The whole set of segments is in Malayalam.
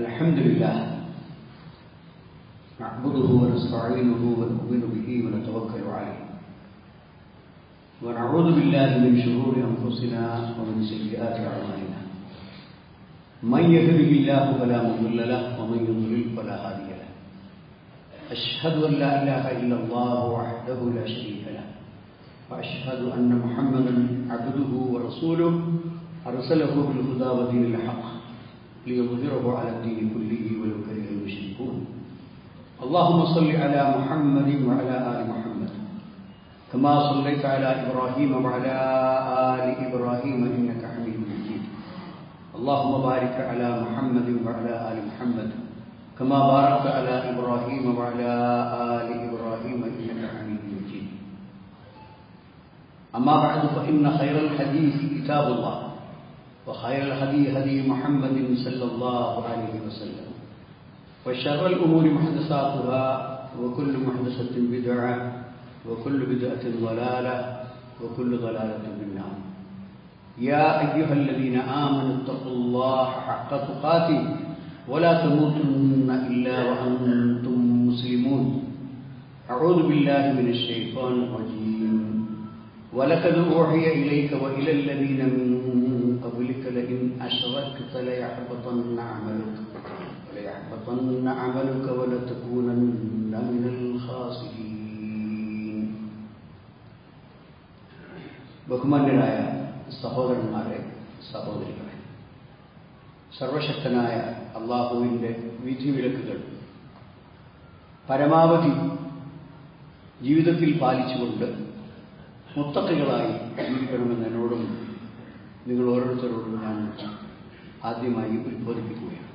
الحمد لله نعبده ونستعينه ونؤمن به ونتوكل عليه ونعوذ بالله من شرور أنفسنا ومن سيئات أعمالنا من يهده الله فلا مضل له ومن يضلل فلا هادي له أشهد أن لا إله إلا الله وحده لا شريك له وأشهد أن محمدا عبده ورسوله أرسله بالهدى ودين الحق ليظهره على الدين كله ولو كره المشركون اللهم صل على محمد وعلى آل محمد كما صليت على إبراهيم وعلى آل إبراهيم إنك حميد مجيد اللهم بارك على محمد وعلى آل محمد كما باركت على إبراهيم وعلى آل إبراهيم إنك حميد مجيد أما بعد فإن خير الحديث كتاب الله وخير الهدي هدي محمد صلى الله عليه وسلم وشر الأمور محدثاتها وكل محدثة بدعة وكل بدعة ضلالة وكل ضلالة في النار يا أيها الذين آمنوا اتقوا الله حق تقاته ولا تموتن إلا وأنتم مسلمون أعوذ بالله من الشيطان الرجيم ولقد أوحي إليك وإلى الذين من قبلك لئن أشركت ليحبطن عملك ولتكونن من الخاسرين. ബഹുമാന്യരായ സഹോദരന്മാരെ, സഹോദരികളെ, സർവശക്തനായ അല്ലാഹുവിൻ്റെ വിധിവിലക്കുകൾ പരമാവധി ജീവിതത്തിൽ പാലിച്ചുകൊണ്ട് മുത്തഖികളായി ജീവിക്കണമെന്ന് എന്നോടും നിങ്ങൾ ഓരോരുത്തരോടും ഞാൻ ആദ്യമായി ഉത്ബോധിപ്പിക്കുകയാണ്.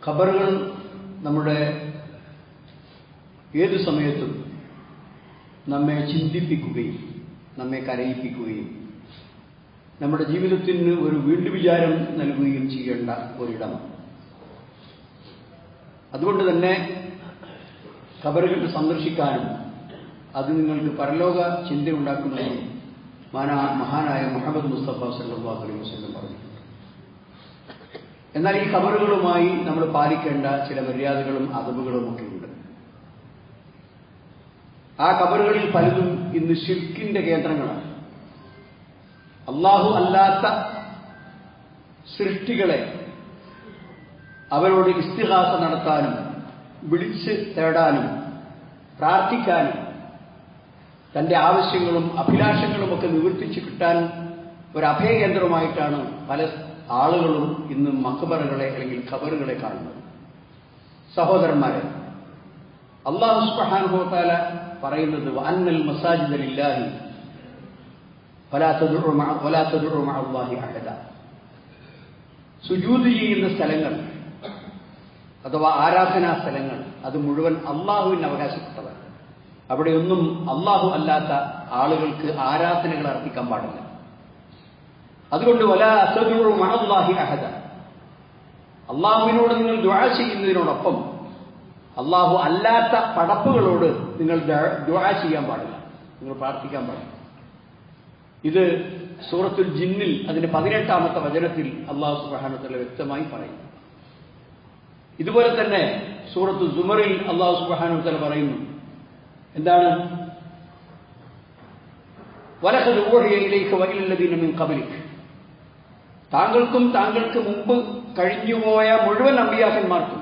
ഖബറുകൾ നമ്മുടെ ഏതു സമയത്തും നമ്മെ ചിന്തിപ്പിക്കുകയും നമ്മെ കരയിപ്പിക്കുകയും നമ്മുടെ ജീവിതത്തിന് ഒരു വീണ്ടുവിചാരം നൽകുകയും ചെയ്യേണ്ട ഒരിടമാണ്. അതുകൊണ്ട് തന്നെ ഖബറുകൾ സന്ദർശിക്കാനും അത് നിങ്ങൾക്ക് പരലോക ചിന്തയുണ്ടാക്കുന്നതിനും മഹാനായ മുഹമ്മദ് മുസ്തഫ സല്ലല്ലാഹു അലൈഹി വസല്ലം പറഞ്ഞിട്ടുണ്ട്. എന്നാൽ ഈ ഖബറുകളുമായി നമ്മൾ പാലിക്കേണ്ട ചില മര്യാദകളും അദബുകളും ഒക്കെ ഉണ്ട്. ആ ഖബറുകളിൽ പലതും ഇന്ന് ശിർക്കിന്റെ കേന്ദ്രങ്ങളാണ്. അല്ലാഹു അല്ലാത്ത സൃഷ്ടികളെ അവരോട് ഇസ്തിഗാസ നടത്താനും വിളിച്ച് തേടാനും പ്രാർത്ഥിക്കാനും തൻ്റെ ആവശ്യങ്ങളും അഭിലാഷങ്ങളുമൊക്കെ നിവർത്തിച്ച് കിട്ടാൻ ഒരു അഭയകേന്ദ്രമായിട്ടാണ് പല ആളുകളും ഇന്ന് മഖബറുകളെ അല്ലെങ്കിൽ ഖബറുകളെ കാണുന്നത്. സഹോദരന്മാരെ, അല്ലാഹു സുബ്ഹാനഹു വ തആല പറയുന്നത് വഅന്നൽ മസാജിദ ലില്ലാഹി ഫലാ തദ്ഉ മഅല്ലാഹി അഹദ. സുജൂദ് ചെയ്യുന്ന സ്ഥലങ്ങൾ അഥവാ ആരാധനാ സ്ഥലങ്ങൾ അത് മുഴുവൻ അള്ളാഹുവിന് അവകാശപ്പെട്ടതാണ്. അവിടെയൊന്നും അള്ളാഹു അല്ലാത്ത ആളുകൾക്ക് ആരാധനകൾ അർപ്പിക്കാൻ പാടില്ല. അതുകൊണ്ട് വലാ തദ്ഉ മഅല്ലാഹി അഹദ, അള്ളാഹുവിനോട് നിങ്ങൾ ദുആ ചെയ്യുന്നതിനോടൊപ്പം അള്ളാഹു അല്ലാത്ത പടപ്പുകളോട് നിങ്ങൾ ദുആ ചെയ്യാൻ പാടില്ല, നിങ്ങൾ പ്രാർത്ഥിക്കാൻ പാടില്ല. ഇത് സൂറത്തുൽ ജിന്നിൽ അതിന്റെ 18-ാമത്തെ വചനത്തിൽ അല്ലാഹു സുബ്ഹാനഹു വ തആല വ്യക്തമായി പറയുന്നു. ഇതുപോലെ തന്നെ സൂറത്തു സുമറിൽ അല്ലാഹു സുബ്ഹാനഹു വ തആല പറയുന്നു, എന്താണ്? വലഖദ് ഊഹിയ ഇലൈക വഇലല്ലദീന മിൻ ഖബ്ലിക, താങ്കൾക്കും താങ്കൾക്ക് മുമ്പ് കഴിഞ്ഞുപോയ മുഴുവൻ അമ്പിയാക്കന്മാർക്കും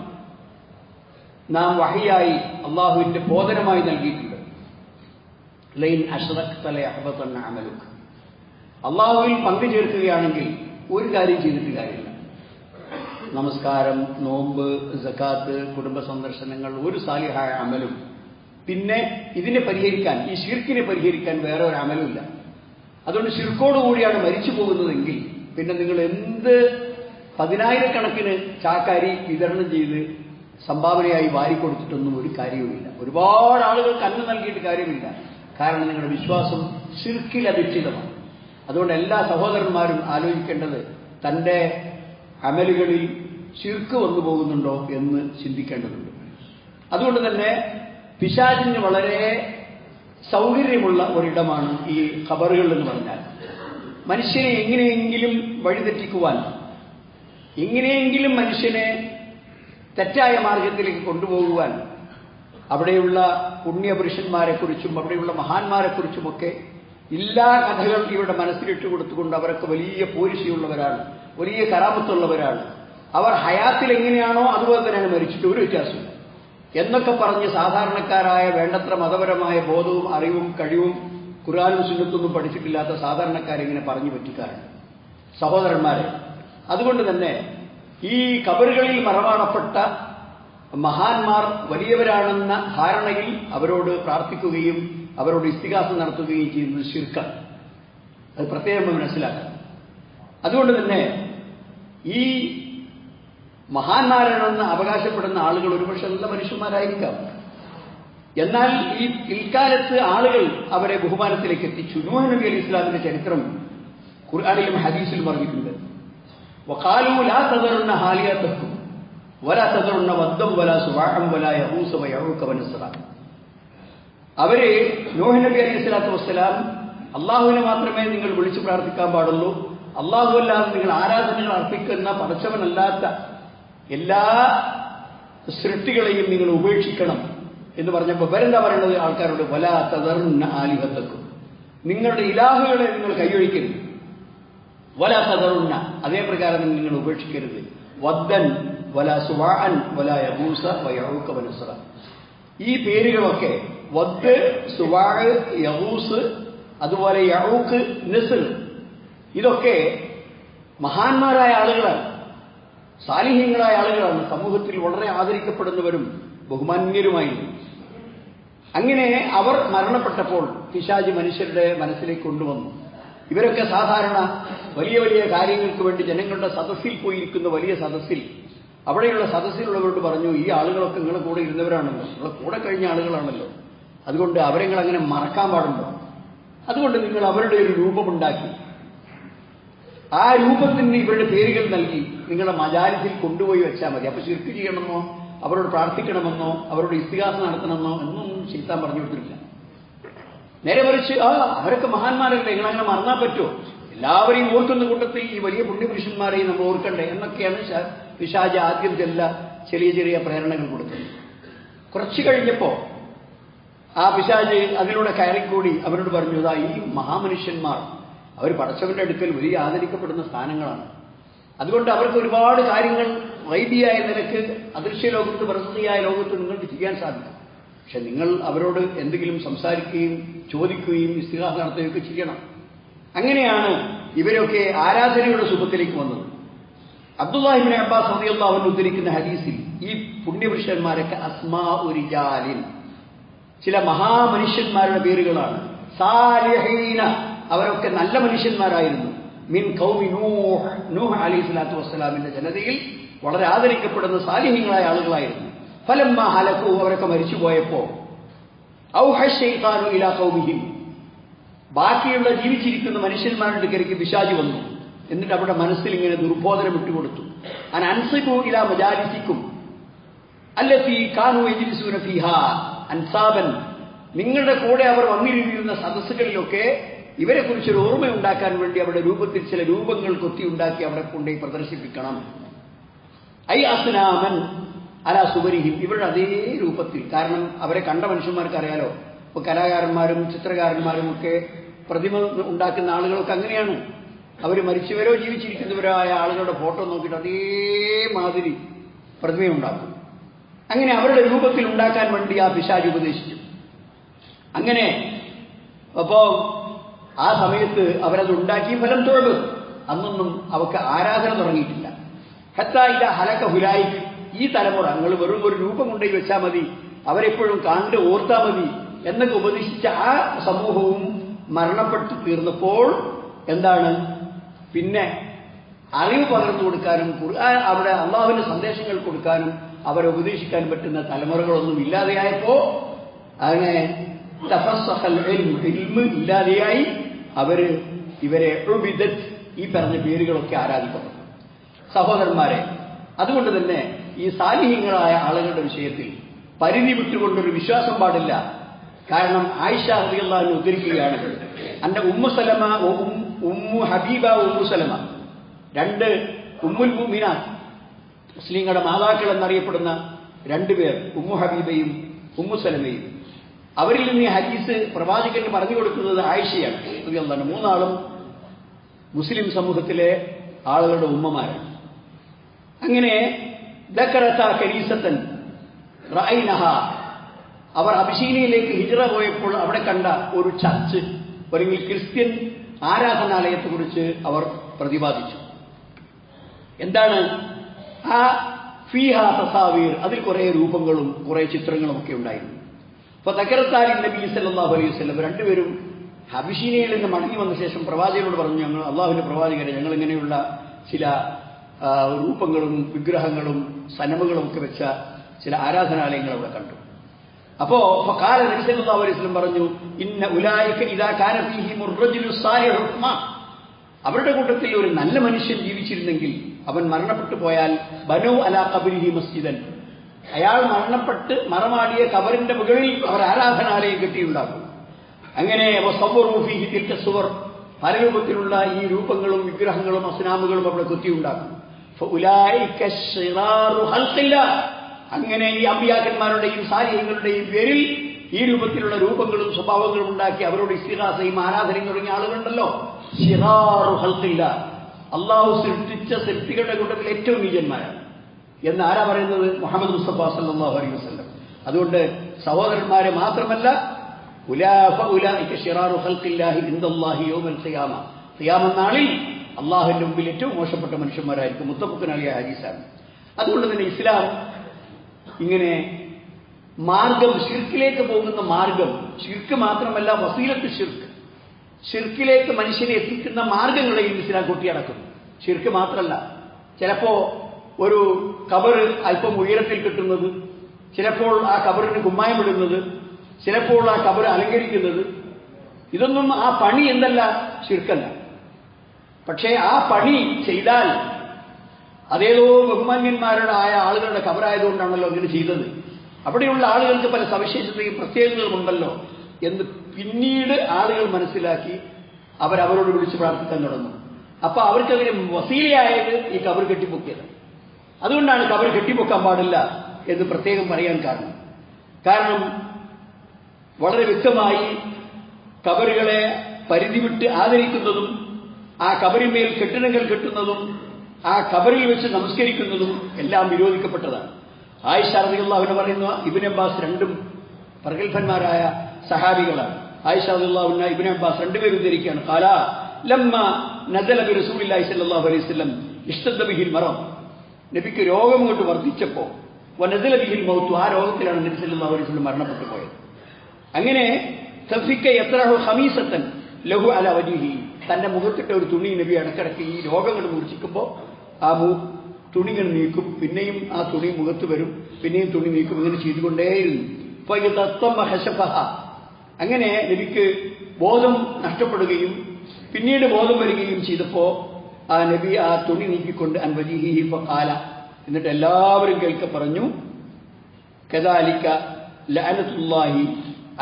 നാം വഹിയായി അള്ളാഹുവിന്റെ ബോധനമായി നൽകിയിട്ടുണ്ട്. ലൈൻ അശ്റക്ത ലയഹ്ബതന്ന അമലുക, അള്ളാഹുവിൽ പങ്കു ചേർക്കുകയാണെങ്കിൽ ഒരു കാര്യം ചെയ്തിട്ട് കാര്യമില്ല. നമസ്കാരം, നോമ്പ്, സകാത്ത്, കുടുംബ സന്ദർശനങ്ങൾ, ഒരു സാലിഹായ അമലും പിന്നെ ഇതിനെ പരിഹരിക്കാൻ, ഈ ശിർക്കിനെ പരിഹരിക്കാൻ വേറെ ഒരു അമലുമില്ല. അതുകൊണ്ട് ശിർക്കോടുകൂടിയാണ് മരിച്ചു പോകുന്നതെങ്കിൽ പിന്നെ നിങ്ങൾ എന്ത് 10,000-കണക്കിന് ചാക്കാരി വിതരണം ചെയ്ത് സംഭാവനയായി വാരിക്കൊടുത്തിട്ടൊന്നും ഒരു കാര്യവുമില്ല. ഒരുപാട് ആളുകൾക്ക് അന്നം നൽകിയിട്ട് കാര്യമില്ല. കാരണം നിങ്ങളുടെ വിശ്വാസം ശിർക്കിൽ അധിഷ്ഠിതമാണ്. അതുകൊണ്ട് എല്ലാ സഹോദരന്മാരും ആലോചിക്കേണ്ടത് തൻ്റെ അമലുകളിൽ ശിർക്ക് വന്നു പോകുന്നുണ്ടോ എന്ന് ചിന്തിക്കേണ്ടതുണ്ട്. അതുകൊണ്ട് തന്നെ പിശാചിന് വളരെ സൗകര്യമുള്ള ഒരിടമാണ് ഈ ഖബറുകൾ എന്ന് പറഞ്ഞാൽ. മനുഷ്യനെ എങ്ങനെയെങ്കിലും വഴിതെറ്റിക്കുവാൻ, എങ്ങനെയെങ്കിലും മനുഷ്യനെ തെറ്റായ മാർഗത്തിലേക്ക് കൊണ്ടുപോകുവാൻ അവിടെയുള്ള പുണ്യപുരുഷന്മാരെക്കുറിച്ചും അവിടെയുള്ള മഹാന്മാരെക്കുറിച്ചുമൊക്കെ എല്ലാ കഥകൾ ഇവരുടെ മനസ്സിലിട്ട് കൊടുത്തുകൊണ്ട് അവരൊക്കെ വലിയ പോരിശയുള്ളവരാണ്, വലിയ കറാമത്തുള്ളവരാണ്, അവർ ഹയാത്തിൽ എങ്ങനെയാണോ അതുപോലെ തന്നെയാണ് മരിച്ചിട്ട് ഒരു വ്യത്യാസമില്ല എന്നൊക്കെ പറഞ്ഞ് സാധാരണക്കാരായ വേണ്ടത്ര മതപരമായ ബോധവും അറിവും കഴിവും ഖുർആനും സുന്നത്തൊന്നും പഠിച്ചിട്ടില്ലാത്ത സാധാരണക്കാരിങ്ങനെ പറഞ്ഞു പറ്റിക്കാറുണ്ട്. സഹോദരന്മാരെ, അതുകൊണ്ട് തന്നെ ഈ ഖബറുകളിൽ മറമാടപ്പെട്ട മഹാന്മാർ വലിയവരാണെന്ന ധാരണയിൽ അവരോട് പ്രാർത്ഥിക്കുകയും അവരോട് ഇസ്തിഗാസ നടത്തുകയും ചെയ്യുന്നത് ശിർക്കാണ്. അത് പ്രത്യേകം മനസ്സിലാക്കാം. അതുകൊണ്ട് തന്നെ ഈ മഹാന്മാരാണെന്ന് അവകാശപ്പെടുന്ന ആളുകൾ ഒരുപക്ഷെ നല്ല മനുഷ്യന്മാരായിരിക്കാം. എന്നാൽ ഈ പിൽക്കാലത്ത് ആളുകൾ അവരെ ബഹുമാനത്തിലേക്ക് എത്തിച്ചു. നൂഹ് നബി അലൈഹി ഇസ്ലാമിന്റെ ചരിത്രം ഖുർആനിലും ഹദീസിലും പറഞ്ഞിട്ടുണ്ട്. വഖാലൂ ലാ തദറുന്ന ഹാലിയതക്കും വലാ തദറുന്ന വദ്ദം വലാ സുവാഅം വലാ യഹൂസ വയഊക വനസ്റ. അവര് നൂഹ് നബി അലൈഹി സ്വലാത്തു വസ്സലാം അള്ളാഹുവിനെ മാത്രമേ നിങ്ങൾ വിളിച്ചു പ്രാർത്ഥിക്കാൻ പാടുള്ളൂ, അള്ളാഹു അല്ലാതെ നിങ്ങൾ ആരാധനകൾ അർപ്പിക്കുന്ന പടച്ചവനല്ലാത്ത എല്ലാ സൃഷ്ടികളെയും നിങ്ങൾ ഉപേക്ഷിക്കണം എന്ന് പറഞ്ഞപ്പോൾ ഇവരെന്താ പറയുന്നത് ആൾക്കാരോട്? വലാ തദറുന്ന ആലിഹത്തക്കും, നിങ്ങളുടെ ഇലാഹുകളെ നിങ്ങൾ കൈയൊഴിക്കരുത്. വലാ തദറുന്ന, അതേ പ്രകാരം നിങ്ങൾ ഉപേക്ഷിക്കരുത്. വദ്ദൻ വലാ സുവാഅൻ വലാ യഹൂസ വയഊക വനസ്റ. ഈ പേരുകളൊക്കെ വദ്, സുവാഅ്, യഹൂസ്, അതുപോലെ യഊഖ്, നസ്ർ, ഇതൊക്കെ മഹാന്മാരായ ആളുകളാണ്, സാലിഹ്യങ്ങളായ ആളുകളാണ്, സമൂഹത്തിൽ വളരെ ആദരിക്കപ്പെടുന്നവരും ബഹുമാന്യരുമായിരുന്നു. അങ്ങനെ അവർ മരണപ്പെട്ടപ്പോൾ പിശാച് മനുഷ്യരുടെ മനസ്സിലേക്ക് കൊണ്ടുവന്നു. ഇവരൊക്കെ സാധാരണ വലിയ വലിയ കാര്യങ്ങൾക്ക് വേണ്ടി ജനങ്ങളുടെ സദസ്സിൽ പോയിരിക്കുന്ന വലിയ സദസ്സിൽ, അവിടെയുള്ള സദസ്സിലുള്ളവരോട് പറഞ്ഞു, ഈ ആളുകളൊക്കെ നിങ്ങളുടെ കൂടെ ഇരുന്നവരാണല്ലോ, നിങ്ങളുടെ കൂടെ കഴിഞ്ഞ ആളുകളാണല്ലോ, അതുകൊണ്ട് അവരെ നിങ്ങൾ അങ്ങനെ മറക്കാൻ പാടുണ്ടോ? അതുകൊണ്ട് നിങ്ങൾ അവരുടെ ഒരു രൂപമുണ്ടാക്കി ആ രൂപത്തിന് ഇവരുടെ പേരുകൾ നൽകി നിങ്ങളുടെ മജാലിസിൽ കൊണ്ടുപോയി വെച്ചാൽ മതി. അപ്പൊ ശിർക്ക് ചെയ്യണമെന്നോ അവരോട് പ്രാർത്ഥിക്കണമെന്നോ അവരോട് ഇസ്തിഗാസ നടത്തണമെന്നോ എന്നൊന്നും ശൈത്താൻ പറഞ്ഞു കൊടുത്തിട്ടില്ല. നേരെ മറിച്ച് അവരൊക്കെ മഹാന്മാരല്ലേ, നിങ്ങളങ്ങനെ മറന്നാൽ പറ്റുമോ? എല്ലാവരെയും ഓർക്കുന്ന കൂട്ടത്തിൽ ഈ വലിയ പുണ്യപുരുഷന്മാരെയും നമ്മൾ ഓർക്കണ്ടേ എന്നൊക്കെയാണ് പിശാച് ആദ്യം ചെറിയ ചെറിയ പ്രേരണകൾ കൊടുത്തത്. കുറച്ചു കഴിഞ്ഞപ്പോ ആ പിശാച് അതിലൂടെ കയറിക്കൂടി അവരോട് പറഞ്ഞു, ഈ മഹാമനുഷ്യന്മാർ അവർ പടച്ചവന്റെ അടുക്കൽ വലിയ ആദരിക്കപ്പെടുന്ന സ്ഥാനങ്ങളാണ്, അതുകൊണ്ട് അവർക്ക് ഒരുപാട് കാര്യങ്ങൾ വൈദിയായ നിലക്ക് അദൃശ്യ ലോകത്ത് പ്രകൃതിയായ ലോകത്ത് നിങ്ങൾക്ക് ചെയ്യാൻ സാധിക്കും. പക്ഷെ നിങ്ങൾ അവരോട് എന്തെങ്കിലും സംസാരിക്കുകയും ചോദിക്കുകയും ഇസ്തിഗാസ നടത്തുകയൊക്കെ ചെയ്യണം. അങ്ങനെയാണ് ഇവരൊക്കെ ആരാധനയുടെ സുഖത്തിലേക്ക് വന്നത്. അബ്ദുല്ലാഹി ഇബ്നു അബ്ബാസ് റളിയല്ലാഹു അൻഹു ഉദ്ധരിക്കുന്ന ഹദീസിൽ ഈ പുണ്യപുരുഷന്മാരൊക്കെ അസ്മാഉ റിജാലിൻ, ചില മഹാമനുഷ്യന്മാരുടെ പേരുകളാണ്. സാലിഹീന, അവരൊക്കെ നല്ല മനുഷ്യന്മാരായിരുന്നു. മിൻ ഖൗമി നൂഹ്, നൂഹ് അലൈഹി സ്വലാത്തു വസ്സലാമിന്റെ ജനതയിൽ വളരെ ആദരിക്കപ്പെടുന്ന സാലിഹീങ്ങളായ ആളുകളായിരുന്നു. ഫലമ്മ ഹലകൂ, അവരൊക്കെ മരിച്ചുപോയപ്പോ ഔഹ ശൈത്താനു ഇലാ ഖൗമിഹിം, ബാക്കിയുള്ള ജീവിച്ചിരിക്കുന്ന മനുഷ്യന്മാരുടെ അടുക്കലേക്ക് പിശാച് വന്നു. എന്നിട്ട് അവരുടെ മനസ്സിൽ ഇങ്ങനെ ദുർബോധനം ഇട്ടുകൊടുത്തു. അൻ അൻസിബു ഇലാ മജാലിസിക്കും അല്ലത്തി കാനൂ യജ്ലിസൂന ഫീഹാ അൻസാബൻ, നിങ്ങളുടെ കൂടെ അവർ വന്നിരുന്ന സദസ്സുകളിലൊക്കെ ഇവരെ കുറിച്ചൊരു ഓർമ്മയുണ്ടാക്കാൻ വേണ്ടി അവരുടെ രൂപത്തിൽ ചില രൂപങ്ങൾ കൊത്തിയുണ്ടാക്കി അവരെ കൊണ്ടേ പ്രദർശിപ്പിക്കണം. ഐ അസ്നാമൻ അലാ സുബരിഹിം, ഇവരുടെ അതേ രൂപത്തിൽ. കാരണം അവരെ കണ്ട മനുഷ്യന്മാർക്ക് അറിയാലോ, ഇപ്പൊ കലാകാരന്മാരും ചിത്രകാരന്മാരും ഒക്കെ പ്രതിമ ഉണ്ടാക്കുന്ന ആളുകളൊക്കെ അങ്ങനെയാണ്. അവർ മരിച്ചവരോ ജീവിച്ചിരിക്കുന്നവരോ ആയ ആളുകളുടെ ഫോട്ടോ നോക്കിയിട്ട് അതേമാതിരി പ്രതിമയുണ്ടാക്കും. അങ്ങനെ അവരുടെ രൂപത്തിൽ ഉണ്ടാക്കാൻ വേണ്ടി ആ പിശാച് ഉപദേശിച്ചു. അങ്ങനെ അപ്പോ ആ സമയത്ത് അവരത് ഉണ്ടാക്കി ഫലം തൊഴു. അന്നൊന്നും അവർക്ക് ആരാധന തുടങ്ങിയിട്ടില്ല. ഹത്തായില്ല ഹലക്ക ഹുലായിക്ക്, ഈ തലമുറ നിങ്ങൾ വെറും ഒരു രൂപം കൊണ്ടുപോയി വെച്ചാൽ മതി, അവരെപ്പോഴും കണ്ട് ഓർത്താൽ മതി എന്നൊക്കെ ഉപദേശിച്ച ആ സമൂഹവും മരണപ്പെട്ടു തീർന്നപ്പോൾ എന്താണ്, പിന്നെ അറിവ് പകർന്നു കൊടുക്കാനും ഖുർആൻ അവിടെ അള്ളാഹുവിന്റെ സന്ദേശങ്ങൾ കൊടുക്കാനും അവരെ ഉപദേശിക്കാൻ പറ്റുന്ന തലമുറകളൊന്നും ഇല്ലാതെയായപ്പോ അങ്ങനെ ഇല്ലാതെയായി ഇവരെ ഈ പറഞ്ഞ പേരുകളൊക്കെ ആരാധിക്കപ്പെട്ടു. സഹോദരന്മാരെ, അതുകൊണ്ട് തന്നെ ഈ സാലിഹ്യങ്ങളായ ആളുകളുടെ വിഷയത്തിൽ പരിധി വിട്ടുകൊണ്ടൊരു വിശ്വാസം പാടില്ല. കാരണം ആയിഷ റളിയല്ലാഹു അൻഹ ഉദ്ധരിക്കുകയാണ്, അന്റെ ഉമ്മു സലമ ഉമ്മു ഹബീബ, ഉമ്മു സലമ, രണ്ട് ഉമ്മുൽ മുഅ്മിനാത്ത്, മുസ്ലിങ്ങളുടെ മാതാക്കൾ എന്നറിയപ്പെടുന്ന രണ്ടുപേർ, ഉമ്മു ഹബീബയും ഉമ്മു സലമയും. അവരിൽ നിന്ന് ഈ ഹദീസ് പ്രവാചകന് പറഞ്ഞു കൊടുക്കുന്നത് ആയിഷയാണ് റളിയല്ലാഹു. മൂന്നാളും മുസ്ലിം സമൂഹത്തിലെ ആളുകളുടെ ഉമ്മമാരാണ്. അങ്ങനെ ദക്കറത കരീസത്തൻ റഅയ്നഹ, അവർ അബിശീനിയയിലേക്ക് ഹിജ്റ പോയപ്പോൾ അവിടെ കണ്ട ഒരു ചർച്ച്, അല്ലെങ്കിൽ ക്രിസ്ത്യൻ ആരാധനാലയത്തെക്കുറിച്ച് അവർ പ്രതിപാദിച്ചു. എന്താണ് ആ ഫീഹ തസാവീർ, അതിൽ കുറെ രൂപങ്ങളും കുറെ ചിത്രങ്ങളും ഒക്കെ ഉണ്ടായിരുന്നു. അപ്പൊ ദക്കറത്താലി നബി സല്ലല്ലാഹു അലൈഹി വസല്ലം രണ്ടുപേരും അബിശീനിയയിൽ നിന്ന് മടങ്ങി വന്ന ശേഷം പ്രവാചകനോട് പറഞ്ഞു, ഞങ്ങൾ അള്ളാഹുവിന്റെ പ്രവാചകരെ, ഞങ്ങൾ ഇങ്ങനെയുള്ള ചില രൂപങ്ങളും വിഗ്രഹങ്ങളും സനമുകളും ഒക്കെ വെച്ച ചില ആരാധനാലയങ്ങൾ അവിടെ കണ്ടു. അപ്പോ കാല നബി സല്ലല്ലാഹു അലൈഹി വസല്ലം പറഞ്ഞു, ഇന്ന ഉലൈക ഇദാ കാന ഫീഹിം റജുലു സാലിഹു ഹുക്മ, അവരുടെ കൂട്ടത്തിൽ ഒരു നല്ല മനുഷ്യൻ ജീവിച്ചിരുന്നെങ്കിൽ അവൻ മരണപ്പെട്ടു പോയാൽ ബനു അലാ ഖബരിഹി മസ്ജിദൻ, അയാൾ മരണപ്പെട്ട് മറമാടിയ കബറിന്റെ മുകളിൽ അവർ ആരാധനാലയം കെട്ടിയുണ്ടാക്കും. അങ്ങനെ സുവർ, പല രൂപത്തിലുള്ള ഈ രൂപങ്ങളും വിഗ്രഹങ്ങളും അസ്നാമുകളും അവിടെ കൊത്തിയുണ്ടാക്കും. അങ്ങനെ ഈ അമ്പിയാക്കന്മാരുടെയും സാലിഹ്യങ്ങളുടെയും പേരിൽ ഈ രൂപത്തിലുള്ള രൂപങ്ങളും സ്വഭാവങ്ങളും ഉണ്ടാക്കി അവരോട് ഇസ്തിഗാസയും ആരാധനയും തുടങ്ങിയ ആളുകളുണ്ടല്ലോ, ശിറാറു ഹൽഖില്ല, അള്ളാഹു സൃഷ്ടിച്ച സൃഷ്ടികളുടെ കൂട്ടത്തിൽ ഏറ്റവും നീചന്മാരാണ് എന്ന് ആരാ പറയുന്നത്? മുഹമ്മദ് മുസ്തഫ സല്ലല്ലാഹു അലൈഹി വസല്ലം. അതുകൊണ്ട് സഹോദരന്മാരെ മാത്രമല്ല, ഖിയാമ നാളിൽ അള്ളാഹുവിന്റെ മുമ്പിൽ ഏറ്റവും മോശപ്പെട്ട മനുഷ്യന്മാരായിരിക്കും. മുത്തഫഖുനായ ഹദീസാണ്. അതുകൊണ്ട് തന്നെ ഇസ്ലാം ഇങ്ങനെ മാർഗം, ഷിർക്കിലേക്ക് പോകുന്ന മാർഗം, ഷിർക്ക് മാത്രമല്ല വസീലത്ത് ഷിർക്ക്, ഷിർക്കിലേക്ക് മനുഷ്യനെ എത്തിക്കുന്ന മാർഗങ്ങളെയും ഇസ്ലാം കൊട്ടിയടക്കുന്നു. ഷിർക്ക് മാത്രമല്ല, ചിലപ്പോ ഒരു കബർ അല്പം ഉയരത്തിൽ കിട്ടുന്നത്, ചിലപ്പോൾ ആ കബറിന് കുമ്മായം ഇടുന്നത്, ചിലപ്പോൾ ആ കബർ അലങ്കരിക്കുന്നത്, ഇതൊന്നും ആ പണി എന്തല്ല, ഷിർക്കല്ല. പക്ഷേ ആ പണി ചെയ്താൽ അതേതോ ബഹുമാന്യന്മാരുടെ ആയ ആളുകളുടെ കബറായതുകൊണ്ടാണല്ലോ അങ്ങനെ ചെയ്തത്, അവിടെയുള്ള ആളുകൾക്ക് പല സവിശേഷതയും പ്രത്യേകതകളും ഉണ്ടല്ലോ എന്ന് പിന്നീട് ആളുകൾ മനസ്സിലാക്കി അവരവരോട് വിളിച്ച് പ്രാർത്ഥിക്കാൻ തുടങ്ങും. അപ്പൊ അവർക്കതിന് വസീലയായത് ഈ കബർ കെട്ടിപ്പൊക്കിയത്. അതുകൊണ്ടാണ് കബർ കെട്ടിപ്പൊക്കാൻ പാടില്ല എന്ന് പ്രത്യേകം പറയാൻ കാരണം വളരെ വ്യക്തമായി കബറുകളെ പരിധി വിട്ട് ആദരിക്കുന്നതും ആ കബറിന്മേൽ കെട്ടിടങ്ങൾ കെട്ടുന്നതും ആ കബറിൽ വെച്ച് നമസ്കരിക്കുന്നതും എല്ലാം വിരോധിക്കപ്പെട്ടതാണ്. ആയിഷ റളിയല്ലാഹു അൻഹ പറയുന്നു, ഇബ്നു അബ്ബാസ് രണ്ടും പ്രഗത്ഭന്മാരായ സഹാബികളാണ്. ആയിഷ റളിയല്ലാഹു അൻഹ ഇബ്നു അബ്ബാസ് രണ്ടുപേരും ഉദ്ധരിക്കുകയാണ്, ഖാല ലമ്മ നസല ബി റസൂലില്ലാഹി സ്വല്ലല്ലാഹു അലൈഹി വസല്ലം ഇഷ്തദ്ദ ബിഹിൽ മറം, നബിക്ക് രോഗം കൊണ്ട് വർദ്ധിച്ചപ്പോൾ വനസല ബിഹിൽ മൗത്ത്, ആ രോഗത്തിലാണ് നബി സല്ലല്ലാഹു അലൈഹി വസല്ലം മരണപ്പെട്ടു പോയത്. അങ്ങനെ തഫിക്ക യത്രഹു ഖമീസത്തൻ ലഹു അലാ വജ്ഹിഹി, തന്റെ മുഖത്തിട്ട ഒരു തുണി നബി ഇടക്കിടക്ക് ഈ രോഗങ്ങൾ മൂർച്ഛിക്കുമ്പോൾ ആ തുണികൾ നീക്കും, പിന്നെയും ആ തുണി മുഖത്ത് വരും, പിന്നെയും തുണി നീക്കും, ഇങ്ങനെ ചെയ്തുകൊണ്ടേയിരുന്നു. അങ്ങനെ നബിക്ക് ബോധം നഷ്ടപ്പെടുകയും പിന്നീട് ബോധം വരികയും ചെയ്തപ്പോ ആ നബി ആ തുണി നീക്കിക്കൊണ്ട് അൻവജിഹി ഫഖാല, എന്നിട്ട് എല്ലാവരും കേൾക്ക പറഞ്ഞു, കദാലിക ലഅനത്തുല്ലാഹി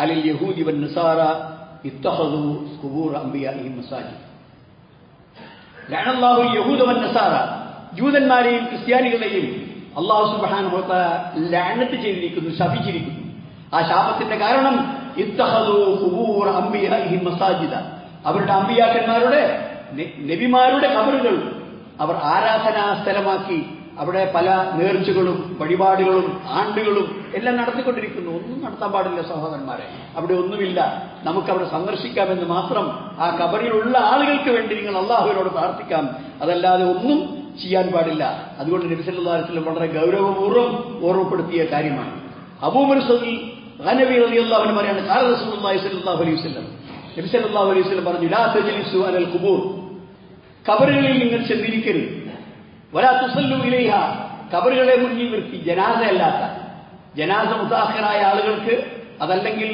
അലൽ യഹൂദി വന്നസാറ ഇത്തഖദു ഖുബൂർ അംബിയാഇഹിം മസാജിദ്. ലഅനല്ലാഹു യഹൂദ വന്നസാറ, ജൂതന്മാരെയും ക്രിസ്ത്യാനികളെയും അല്ലാഹു സുബ്ഹാനഹു വ തആല ലഅനത്ത് ചെയ്തിരിക്കുന്നു, ശപിച്ചിരിക്കുന്നു. ആ ശാപത്തിന്റെ കാരണം ഇത്തഖദു ഖുബൂർ അംബിയാഇഹിം മസാജിദ, അവരുടെ അമ്പിയാക്കന്മാരുടെ നബിമാരുടെ ഖബറുകൾ അവർ ആരാധനാ സ്ഥലമാക്കി അവിടെ പല നേർച്ചകളും വഴിപാടുകളും ആണ്ടുകളും എല്ലാം നടത്തിക്കൊണ്ടിരിക്കുന്നു. ഒന്നും നടത്താൻ പാടില്ല സഹോദരന്മാരെ, അവിടെ ഒന്നുമില്ല, നമുക്കവിടെ സന്ദർശിക്കാമെന്ന് മാത്രം. ആ ഖബറിലുള്ള ആളുകൾക്ക് വേണ്ടി നിങ്ങൾ അള്ളാഹുവിനോട് പ്രാർത്ഥിക്കാം, അതല്ലാതെ ഒന്നും ചെയ്യാൻ പാടില്ല. അതുകൊണ്ട് നബി സല്ലല്ലാഹു അലൈഹി വസല്ലം വളരെ ഗൗരവപൂർവ്വം ഓർമ്മപ്പെടുത്തിയ കാര്യമാണ്. അബൂ മുർസൽ ഗനവി റളിയല്ലാഹു അൻഹു പറയാണ്, ഖാല റസൂലുള്ളാഹി സ്വല്ലല്ലാഹു അലൈഹി വസല്ലം, നബി സല്ലല്ലാഹു അലൈഹി വസല്ലം പറഞ്ഞു, ലാ തജ്ലിസു അലൽ ഖുബൂർ, ഖബറുകളിൽ നിങ്ങൾ ചെന്നിരിക്കരുത്. വലാ തുസല്ലു ഇലൈഹ, ഖബറുകളെ മുന്നിൽ നിർത്തി ജനാസയല്ലാത്ത, ജനാസ മുതാഖിറായ ആളുകൾക്ക്, അതല്ലെങ്കിൽ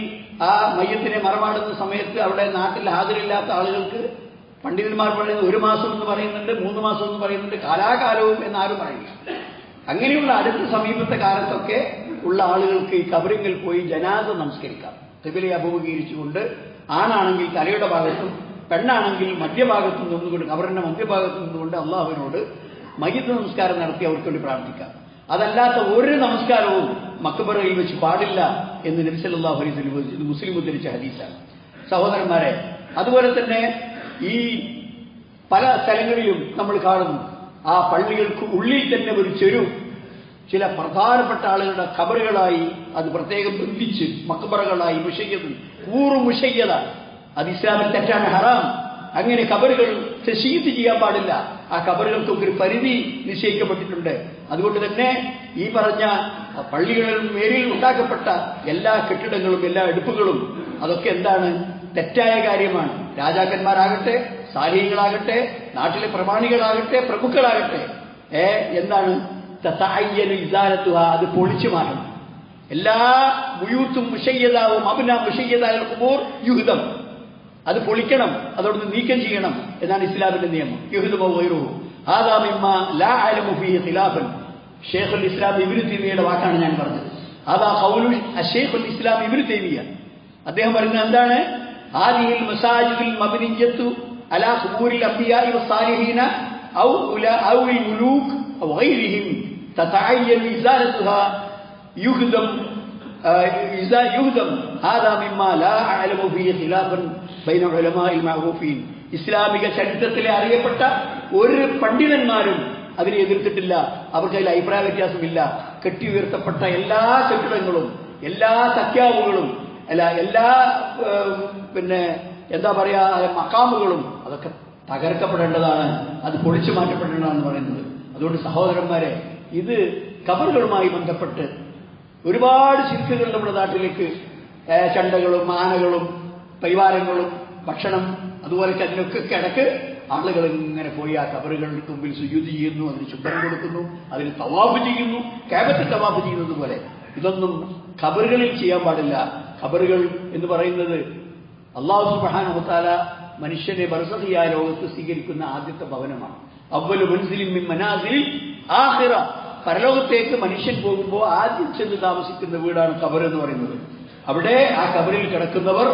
ആ മയ്യത്തിനെ മറമാടുന്ന സമയത്ത് അവിടെ നാട്ടിൽ ഹാജരില്ലാത്ത ആളുകൾക്ക് പണ്ഡിതന്മാർ പറയുന്നത് 1 മാസം എന്ന് പറയുന്നുണ്ട്, 3 മാസം എന്ന് പറയുന്നുണ്ട്, കാലാകാലവും എന്നാരും പറയുന്നു. അങ്ങനെയുള്ള അടുത്ത സമീപത്തെ കാലത്തൊക്കെ ഉള്ള ആളുകൾക്ക് ഈ ഖബറിൽ പോയി ജനാസ നമസ്കരിക്കാം. ഖിബലയെ അഭിമുഖീകരിച്ചുകൊണ്ട്, ആണാണെങ്കിൽ തലയുടെ ഭാഗത്തും പെണ്ണാണെങ്കിൽ മധ്യഭാഗത്ത് നിന്നുകൊണ്ട് ഖബറിന്റെ മധ്യഭാഗത്ത് നിന്നുകൊണ്ട് അള്ളാഹുവിനോട് മയ്യിത്ത് നമസ്കാരം നടത്തി അവർക്ക് വേണ്ടി പ്രാർത്ഥിക്കാം. അതല്ലാത്ത ഒരു നമസ്കാരവും മക്ബറയിൽ വെച്ച് പാടില്ല എന്ന് നബി സല്ലല്ലാഹു അലൈഹി വസല്ലം ഇത് മുസ്ലിം ഉദ്ധരിച്ച ഹദീസാണ്. സഹോദരന്മാരെ, അതുപോലെ തന്നെ ഈ പല സ്ഥലങ്ങളിലും നമ്മൾ കാണുന്നു ആ പള്ളികൾക്ക് ഉള്ളിൽ തന്നെ ഒരു ചെരുവ് ചില പ്രധാനപ്പെട്ട ആളുകളുടെ ഖബറുകളായി അത് പ്രത്യേകം ബന്ധിച്ച് മക്ബറകളായി മുഷയ്യത അത് ഇസ്ലാമിൽ തെറ്റാണ്, ഹറാം. അങ്ങനെ ഖബറുകൾ തശീദ് ചെയ്യാൻ പാടില്ല. ആ ഖബറുകൾക്കൊക്കെ ഒരു പരിധി നിശ്ചയിക്കപ്പെട്ടിട്ടുണ്ട്. അതുകൊണ്ട് തന്നെ ഈ പറഞ്ഞ പള്ളികളിൽ മേലിൽ ഉണ്ടാക്കപ്പെട്ട എല്ലാ കെട്ടിടങ്ങളും എല്ലാ എടുപ്പുകളും അതൊക്കെ എന്താണ്, തെറ്റായ കാര്യമാണ്. രാജാക്കന്മാരാകട്ടെ, സാലിഹ്യങ്ങളാകട്ടെ, നാട്ടിലെ പ്രമാണികളാകട്ടെ, പ്രഭുക്കളാകട്ടെ എന്താണ് അത് പൊളിച്ചു മാറ്റണം. എല്ലാ ബുയൂത്തും മുശയ്യദാവും അബ്നാ മുശയ്യദാൽ ഖുബൂർ യുഹ്ദം, അത് പൊളിക്കണം, അതോടൊന്ന് നീക്കം ചെയ്യണം എന്നാണ് ഇസ്ലാമിന്റെ നിയമം. യുഹ്ദമോ ഗൈറുഹു ഹാദാ മിമ്മാ ലാ അലമു ഫീഹി ഖിലാഫൻ. ശൈഖുൽ ഇസ്ലാം ഇബ്നു തൈമിയ്യയുടെ വാക്കാണ് ഞാൻ പറഞ്ഞത്. ഹാദാ ഖൗലു ശൈഖുൽ ഇസ്ലാം ഇബ്നു തൈമിയ്യ. അദ്ദേഹം പറയുന്നത് എന്താണ്, ഹാദിഹിൽ മസാജിദുൽ മബ്നിയ്യത്തു അലാ ഖുബൂരിൽ അംബിയാഇ വസ്സാലിഹീന ഔ അൽ മുലൂക് ഔ ഗൈരിഹിം തതഅയ്യൻ ഇസാലത്തുഹാ യുഹ്ദം ഹാദാ മിമ്മാ ലാ അഅലമു ഫീഹി ഖിലാഫൻ ബൈന ഉലമാഇൽ മഅറൂഫീൻ. ഇസ്ലാമിക ചരിത്രത്തിലെ അറിയപ്പെട്ട ഒരു പണ്ഡിതന്മാരും അതിനെ എതിർത്തിട്ടില്ല. അവർക്ക് അതിൽ അഭിപ്രായ വ്യത്യാസമില്ല. കെട്ടി ഉയർത്തപ്പെട്ട എല്ലാ കെട്ടിടങ്ങളും എല്ലാ തക്യാവുകളും എല്ലാ എന്താ പറയാ മക്കാമുകളും അതൊക്കെ തകർക്കപ്പെടേണ്ടതാണ്, അത് പൊളിച്ചു മാറ്റപ്പെടേണ്ടതാണെന്ന് പറയുന്നത്. അതുകൊണ്ട് സഹോദരന്മാരെ, ഇത് ഖബറുകളുമായി ബന്ധപ്പെട്ട് ഒരുപാട് ശിർക്കുകൾ നമ്മുടെ നാട്ടിലേക്ക് ചണ്ടകളും ആനകളും പരിവാരങ്ങളും ഭക്ഷണം അതുപോലെ അതിനൊക്കെ കിടക്ക് ആളുകൾ ഇങ്ങനെ പോയി ആ ഖബറുകളുടെ മുമ്പിൽ സുജൂദ് ചെയ്യുന്നു, അതിന് ചുംബനം കൊടുക്കുന്നു, അതിന് തവാഫ് ചെയ്യുന്നു, കഅബത്തിൽ തവാഫ് ചെയ്യുന്നത് പോലെ. ഇതൊന്നും ഖബറുകളിൽ ചെയ്യാൻ പാടില്ല. ഖബറുകൾ എന്ന് പറയുന്നത് അല്ലാഹു സുബ്ഹാനഹു വ തആല മനുഷ്യനെ ബർസഖിയായ ലോകത്ത് സ്വീകരിക്കുന്ന ആദ്യത്തെ ഭവനമാണ്. അവ്വലു മൻസിലിൻ മിൻ മനാസിലിൽ ആഖിറ. പരലോകത്തേക്ക് മനുഷ്യൻ പോകുമ്പോൾ ആദ്യം ചെന്ന് താമസിക്കുന്ന വീടാണ് ഖബർ എന്ന് പറയുന്നത്. അവിടെ ആ ഖബറിൽ കിടക്കുന്നവർ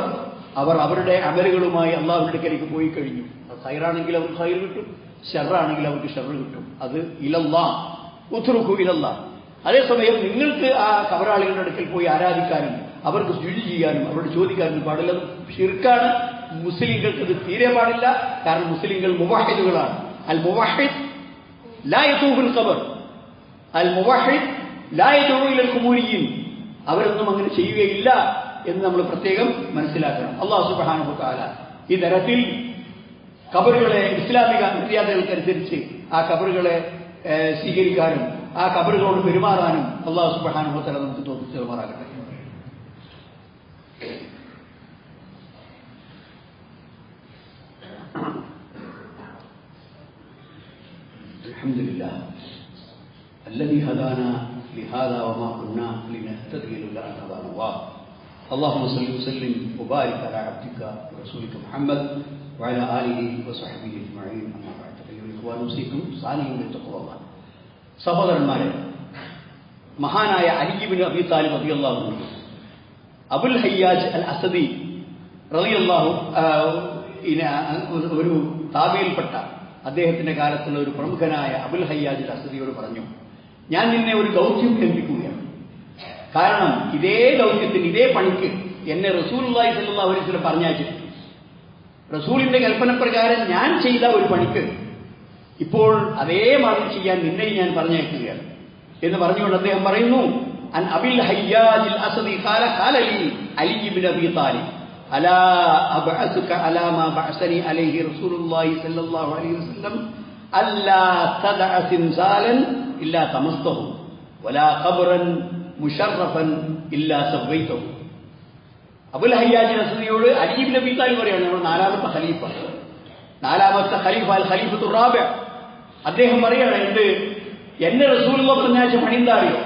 അവർ അവരുടെ അമലുകളുമായി അള്ളാഹുവിന്റെ അടുക്കലേക്ക് പോയി കഴിഞ്ഞു. അത് ഖൈറാണെങ്കിൽ അവർക്ക് ഖൈർ കിട്ടും, ഷർറാണെങ്കിൽ അവർക്ക് ഷർറ് കിട്ടും. അത് ഇലല്ലാഹ് ഉത്റുഖു ഇലല്ലാഹ്. അതേസമയം നിങ്ങൾക്ക് ആ ഖബറാളികളുടെ അടുക്കൽ പോയി ആരാധിക്കാനും അവർക്ക് സുജൂദ് ചെയ്യാനും അവരോട് ചോദിക്കാനും പാടില്ല. ഷിർക്കാണ്. മുസ്ലിങ്ങൾക്ക് ഇത് തീരെ പാടില്ല. കാരണം മുസ്ലിങ്ങൾ മുവഹിദുകളാണ്. അൽ മുവഹിദ് ലാ യതൂഫുൽ ഖബർ, അൽ മുവഹിദ് ലാ യദഉ ഇലൽ ഖുബൂരിയീൻ. അവരൊന്നും അങ്ങനെ ചെയ്യുകയില്ല എന്ന് നമ്മൾ പ്രത്യേകം മനസ്സിലാക്കണം. അല്ലാഹു സുബ്ഹാനഹു വ തആല ഈ തരത്തിൽ ഖബറുകളെ ഇസ്ലാമിക മര്യാദകൾക്കനുസരിച്ച് ആ ഖബറുകളെ സ്വീകരിക്കാനും ആ ഖബറുകളോട് പെരുമാറാനും അല്ലാഹു സുബ്ഹാനഹു വ തആല നമുക്ക് തോന്നിച്ചു തരുമാറാകട്ടെ. അൽഹംദുലില്ലാഹ് الذي هدانا لهذا وما كنا لنهتدي لولا أن هدانا الله. اللهم صل وسلم وبارك على عبدك ورسولك محمد وعلى آله وصحبه أجمعين. أما بعد أيها الإخوان أوصيكم ثانيا بتقوى الله. സഹോദരന്മാരെ, മഹാനായ അലി ഇബ്നു അബീ താലിബ് റളിയല്ലാഹു അൻഹു അബുൽ ഹയ്യാജ് അൽ അസദി റളിയല്ലാഹു ഒരു താബിയിൽപ്പെട്ട അദ്ദേഹത്തിന്റെ കാലത്തുള്ള ഒരു പ്രമുഖനായ അബുൽ ഹയ്യാജ് അൽ അസദിയോട് പറഞ്ഞു, ഞാൻ നിന്നെ ഒരു ദൗത്യം ഏൽപ്പിക്കുകയാണ്. കാരണം ഇതേ ദൗത്യത്തിന് ഇതേ പണിക്ക് എന്നെ റസൂലുള്ളാഹി സ്വല്ലല്ലാഹു അലൈഹി വസല്ലം പറഞ്ഞയച്ചിട്ടുണ്ട്. റസൂലിന്റെ കൽപ്പന പ്രകാരം ഞാൻ ചെയ്ത ഒരു പണിക്ക് ഇപ്പോൾ അതേമാതിരി ചെയ്യാൻ നിന്നെ ഞാൻ പറഞ്ഞയക്കുകയാണ് എന്ന് പറഞ്ഞുകൊണ്ട് അദ്ദേഹം പറയുന്നു, അൻ അബിൽ ഹയ്യാജ് അൽ അസദി ഖാല ഖാല ലി അലി ഇബ്നു അബീ താലിബ് അലാ അബ്അസുക അലാ മാ ബഅസനി അലൈഹി റസൂലുള്ളാഹി സ്വല്ലല്ലാഹു അലൈഹി വസല്ലം അല്ലാ തദഅ സിംസാലൻ ഇല്ലാ തമസ്തഹു വലാ ഖബ്റൻ മുശറഫൻ ഇല്ലാ സവൈതഹു. അബുൽ ഹയ്യാജ് അസ്സദിയോട് അലി ഇബ്നു അബീ താലിബ് പറയാണ്, നമ്മൾ നാലാമത്തെ ഖലീഫ അൽ ഖലീഫത്തുർ റാബിഅ. അദ്ദേഹം പറയാണ്, എന്നെ റസൂലുള്ളാഹി പറഞ്ഞയച്ച പണി എന്താ അറിയോ?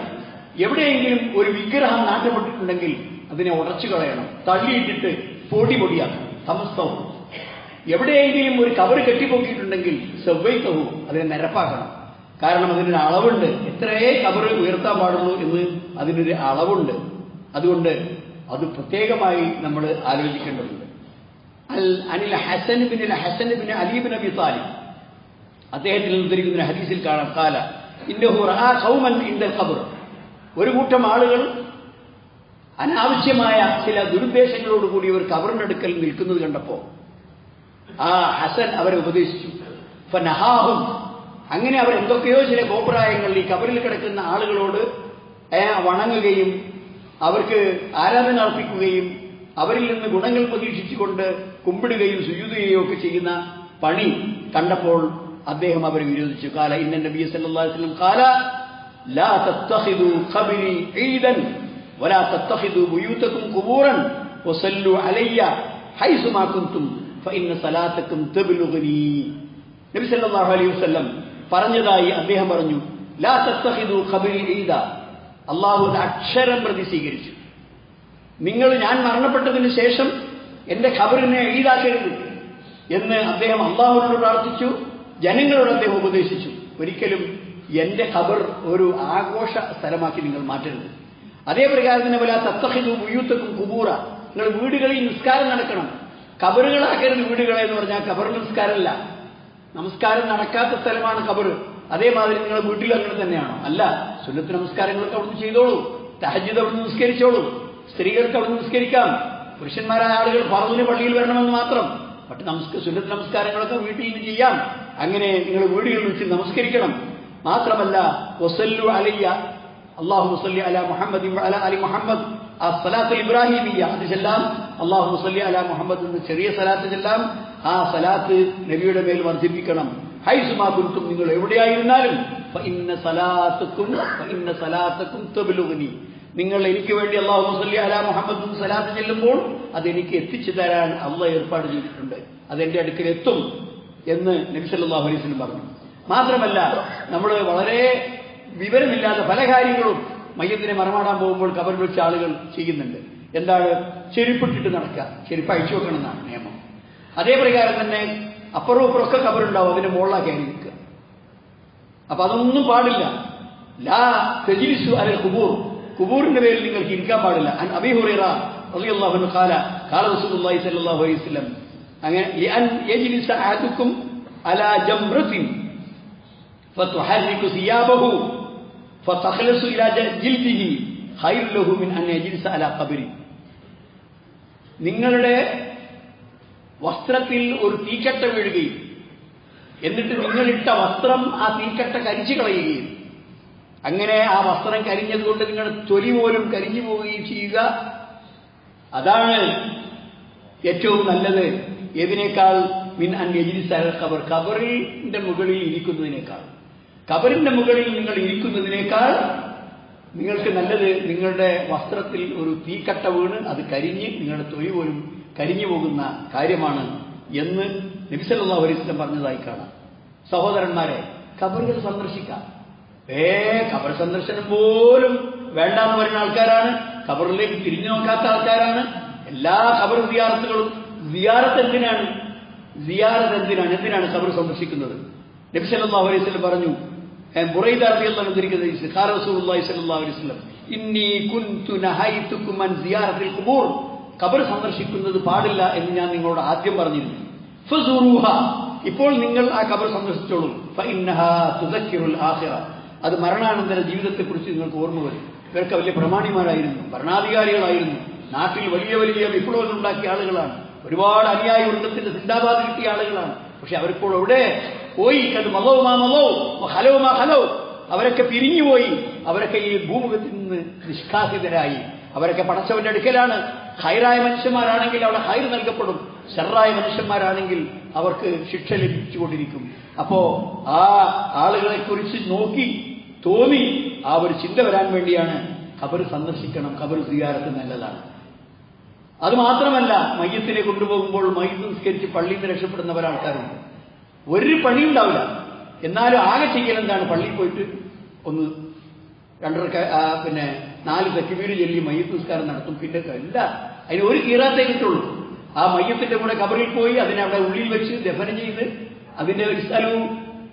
എവിടെയെങ്കിലും ഒരു വിഗ്രഹം നാട്ടപ്പെട്ടിട്ടുണ്ടെങ്കിൽ അതിനെ ഉടച്ചു കളയണം, തള്ളിയിട്ടിട്ട് പൊടിയാക്കണം. തമസ്തഹു. എവിടെയെങ്കിലും ഒരു കബറ് കെട്ടിപ്പൊക്കിയിട്ടുണ്ടെങ്കിൽ സവൈതഹു, അതിനെ നിരപ്പാക്കണം. കാരണം അതിനൊരു അളവുണ്ട്. എത്രയേ കബറ് ഉയർത്താൻ പാടുള്ളൂ എന്ന് അതിനൊരു അളവുണ്ട്. അതുകൊണ്ട് അത് പ്രത്യേകമായി നമ്മൾ ആലോചിക്കേണ്ടതുണ്ട്. അനിൽ ഹസൻ ബിൻ അലി ബിൻ അബി താലിബ് അദ്ദേഹത്തിൽ ഉദ്ധരിക്കുന്ന ഹദീസിൽ കാണാം കാല ഇന്നഹു റഅ ഖൗമൻ ഇൻദൽ ഖബ്ർ. ഒരു കൂട്ടം ആളുകൾ അനാവശ്യമായ ചില ദുരുദ്ദേശങ്ങളോടുകൂടി ഒരു ഖബറിന്റെ അടുക്കൽ നിൽക്കുന്നത് കണ്ടപ്പോൾ ആ ഹസൻ അവരെ ഉപദേശിച്ചു. ഫനഹാഹും, അങ്ങനെ അവർ എന്തൊക്കെയോ ചില കോപ്രായങ്ങൾ ഈ ഖബറിൽ കിടക്കുന്ന ആളുകളോട് വണങ്ങുകയും അവർക്ക് ആരാധന അർപ്പിക്കുകയും അവരിൽ നിന്ന് ഗുണങ്ങൾ പ്രതീക്ഷിച്ചുകൊണ്ട് കുമ്പിടുകയും സുജൂദുകയും ഒക്കെ ചെയ്യുന്ന പണി കണ്ടപ്പോൾ അദ്ദേഹം അവരെ വിരോധിച്ചു. കാല ഇന്ന നബി സല്ലല്ലാഹു അലൈഹി വസല്ലം കാല ലാ തത്തഖിദു ഖബ്രി ഈദൻ വലാ തത്തഖിദു ബുയൂതകും ഖുബൂറൻ വസല്ലു അലയ്യ ഹൈസുമാ കുൻതും ഫഇന്ന സലാത്തകും തബ്ലുഗ്നി. നബി സല്ലല്ലാഹു അലൈഹി വസല്ലം പറഞ്ഞതായി അദ്ദേഹം പറഞ്ഞു, ലാ തത്തഖിദു ഖബ്രി ഈദ, അല്ലാഹു അക്ഷരം പ്രതി സ്വീകരിച്ചു. നിങ്ങൾ ഞാൻ മരണപ്പെട്ടതിന് ശേഷം എന്റെ ഖബറിനെ ഈദാക്കരുത് എന്ന് അദ്ദേഹം അല്ലാഹുവിനോട് പ്രാർത്ഥിച്ചു. ജനങ്ങളോട് അദ്ദേഹം ഉപദേശിച്ചു, ഒരിക്കലും എന്റെ ഖബർ ഒരു ആഘോഷ സ്ഥലമാക്കി നിങ്ങൾ മാറ്റരുത്. അതേ പ്രകാരം തന്നെ പോലെ തത്തഖിദു ബുയൂതകും ഖുബൂറ, നിങ്ങൾ വീടുകളിൽ നിസ്കാരം നടക്കണം, ഖബറുകളാക്കരുത് വീടുകളെ എന്ന് പറഞ്ഞാൽ ഖബർ നിസ്കാരമല്ല, നമസ്കാരം നടക്കാത്ത സ്ഥലമാണ് ഖബർ. അതേമാതിരി നിങ്ങൾ വീട്ടിൽ അങ്ങനെ തന്നെയാണോ? അല്ല, സുന്നത്ത് നമസ്കാരങ്ങളൊക്കെ അവിടുന്ന് ചെയ്തോളൂ, തഹജ്ജുദ് അവിടുന്ന് നിസ്കരിച്ചോളൂ, സ്ത്രീകൾക്ക് അവിടുന്ന് നിസ്കരിക്കാം, പുരുഷന്മാരായ ആളുകൾ ഫർദിന് പള്ളിയിൽ വരണമെന്ന് മാത്രം, മറ്റ് സുന്നത്ത് നമസ്കാരങ്ങളൊക്കെ വീട്ടിൽ നിന്ന് ചെയ്യാം. അങ്ങനെ നിങ്ങൾ വീടുകളിൽ വെച്ച് നമസ്കരിക്കണം. മാത്രമല്ല വസല്ലു അലയ്യ അല്ലാഹു സല്ലി അലാ മുഹമ്മദ് വഅലാ അലി മുഹമ്മദ്, ആ സലാത്ത് ഇബ്രാഹിമിയ്യ അത് ചെല്ലാം. അല്ലാഹു സല്ലി അലാ മുഹമ്മദ് എന്ന് ചെറിയ സലാത്ത് ചെല്ലാം. ആ സലാത്ത് നബിയുടെ മേൽ വർദ്ധിപ്പിക്കണം. ഹൈസുമാ കുൻതും, നിങ്ങൾ എവിടെയായിരുന്നാലും ഫഇന്ന സലാത്തകും തബ്ലുഗ്നി, നിങ്ങൾ എനിക്ക് വേണ്ടി അല്ലാഹു സല്ലി അലാ മുഹമ്മദ് എന്ന് സലാത്ത് ചെല്ലുമ്പോൾ അതെനിക്ക് എത്തിച്ചു തരാൻ അള്ളാഹ് ഏർപ്പാട് ചെയ്തിട്ടുണ്ട്, അതെന്റെ അടുക്കൽ എത്തും എന്ന് നബി സല്ലല്ലാഹു അലൈഹി വസല്ലം പറഞ്ഞു. മാത്രമല്ല നമ്മൾ വളരെ വിവരമില്ലാത്ത പല കാര്യങ്ങളും മയ്യത്തിനെ മറമാടാൻ പോകുമ്പോൾ ഖബറിൽ വെച്ച ആളുകൾ ചെയ്യുന്നുണ്ട്. എന്താണ്? ചെരുപ്പിട്ടിട്ട് നടക്കുക, ചെരുപ്പ് അഴിച്ചു വെക്കണം എന്നാണ് നിയമം. അതേ പ്രകാരം തന്നെ അപ്പുറവും ഇപ്പുറമൊക്കെ ഖബറുണ്ടാവും, അതിന്റെ മുകളിലാക്കി അരി നിൽക്കുക. അപ്പൊ അതൊന്നും പാടില്ല. ലാ തജ്ലിസു അലൽ ഖുബൂർ, ഖുബൂറിന്റെ പേരിൽ നിങ്ങൾക്ക് ഇരിക്കാൻ പാടില്ല. അൻ അബീ ഹുറൈറ റളിയല്ലാഹു അൻഹു ഖാല ഖാല റസൂലുള്ളാഹി സ്വല്ലല്ലാഹു അലൈഹി വസല്ലം അങ്ങനെ ലിഅൻ യജ്ലിസ അഹദുക്കും അലാ ജംറത്തിൻ ഫതുഹർരികു സിയാബഹു ഫതഖലസു ഇലാ ജിൽദിഹി ഖൈറു ലഹു മിൻ അൻ യജ്ലിസ അലാ ഖബ്രി. നിങ്ങളുടെ വസ്ത്രത്തിൽ ഒരു തീക്കട്ട വീഴുകയും എന്നിട്ട് നിങ്ങളിട്ട വസ്ത്രം ആ തീക്കട്ട കരിച്ചു കളയുകയും അങ്ങനെ ആ വസ്ത്രം കരിഞ്ഞതുകൊണ്ട് നിങ്ങളുടെ തൊലി പോലും കരിഞ്ഞു പോവുകയും ചെയ്യുക, അതാണ് ഏറ്റവും നല്ലത്. ഏതിനേക്കാൾ? മിൻ അൻ യജ്ലിസ അലൽ ഖബർ, ഖബറിന്റെ മുകളിൽ ഇരിക്കുന്നതിനേക്കാൾ, ഖബറിന്റെ മുകളിൽ നിങ്ങൾ ഇരിക്കുന്നതിനേക്കാൾ നിങ്ങൾക്ക് നല്ലത് നിങ്ങളുടെ വസ്ത്രത്തിൽ ഒരു തീക്കട്ട വീണ് അത് കരിഞ്ഞ് നിങ്ങളുടെ തൊലി പോലും കരിഞ്ഞു പോകുന്ന കാര്യമാണ് എന്ന് നബി സല്ലല്ലാഹു അലൈഹി വസല്ലം പറഞ്ഞതായി കാണാം. സഹോദരന്മാരെ, ഖബറുകൾ സന്ദർശിക്കാം. ഖബർ സന്ദർശനം പോലും വേണ്ടാന്ന് പറയുന്ന ആൾക്കാരാണ്, ഖബറിലേക്ക് തിരിഞ്ഞു നോക്കാത്ത ആൾക്കാരാണ്. എല്ലാ ഖബർ സിയാറത്തുകളും എന്തിനാണ് ഖബർ സന്ദർശിക്കുന്നത്? നബി സല്ലല്ലാഹു അലൈഹി വസല്ലം പറഞ്ഞു, ബുറൈദ റളിയല്ലാഹു അൻഹു ഉദ്ധരിക്കുന്ന ഖാല റസൂലുള്ളാഹി സ്വല്ലല്ലാഹു അലൈഹി വസല്ലം ഇന്നി കുൻതു നഹൈതുകും അൻ സിയാറത്തിൽ ഖുബൂർ, ഖബർ സന്ദർശിക്കുന്നത് പാടില്ല എന്ന് ഞാൻ നിങ്ങളോട് ആദ്യം പറഞ്ഞിരുന്നു. ഫസൂറുഹ, ഇപ്പോൾ നിങ്ങൾ ആ ഖബർ സന്ദർശിച്ചോളൂ. ഫഇന്നഹാ തുദക്കിറുൽ ആഖിറ, അത് മരണാനന്തര ജീവിതത്തെക്കുറിച്ച് നിങ്ങൾക്ക് ഓർമ്മ വരും. ഇവരൊക്കെ വലിയ പ്രമാണിമാരായിരുന്നു, ഭരണാധികാരികളായിരുന്നു, നാട്ടിൽ വലിയ വലിയ വിപ്ലവങ്ങൾ ഉണ്ടാക്കിയ ആളുകളാണ്, ഒരുപാട് അനുയായി വൃന്ദത്തിന്റെ സിന്ദാബാദ് കിട്ടിയ ആളുകളാണ്. പക്ഷെ അവർപ്പോൾ എവിടെ പോയി? അത് ഹലോ, അവരൊക്കെ പിരിഞ്ഞുപോയി. അവരൊക്കെ ഈ ഭൂമുഖത്തിൽ നിന്ന് നിഷ്കാസിതരായി. അവരൊക്കെ പടച്ചവന്റെ അടുക്കലാണ്. ഹൈറായ മനുഷ്യന്മാരാണെങ്കിൽ അവിടെ ഹൈർ നൽകപ്പെടും, ശർറായ മനുഷ്യന്മാരാണെങ്കിൽ അവർക്ക് ശിക്ഷ ലഭിച്ചുകൊണ്ടിരിക്കും. അപ്പോ ആ ആളുകളെ കുറിച്ച് നോക്കി തോന്നി ആ ഒരു ചിന്ത വരാൻ വേണ്ടിയാണ് ഖബർ സന്ദർശിക്കണം, ഖബർ സിയാറത്ത് നല്ലതാണ്. അത് മാത്രമല്ല, മയ്യത്തിനെ കൊണ്ടുപോകുമ്പോൾ മയ്യത്ത് നിസ്കരിച്ച് പള്ളിയിൽ നിന്ന് രക്ഷപ്പെടുന്ന പല ആൾക്കാരുണ്ട്. ഒരു പണിയുണ്ടാവില്ല, എന്നാലും ആകെ ചെയ്യൽ എന്താണ്? പള്ളിയിൽ പോയിട്ട് ഒന്ന് 4 തക്ബീർ ചൊല്ലി മയ്യത്ത് നിസ്കാരം നടത്തും. പിന്നെ എന്താ അതിന് ഒരു കീറാത്തേ കിട്ടുള്ളൂ. ആ മയ്യത്തിന്റെ കൂടെ ഖബറിൽ പോയി അതിനെ അവിടെ ഉള്ളിൽ വെച്ച് ദഫനം ചെയ്ത് അതിന്റെ ഇസ്അലു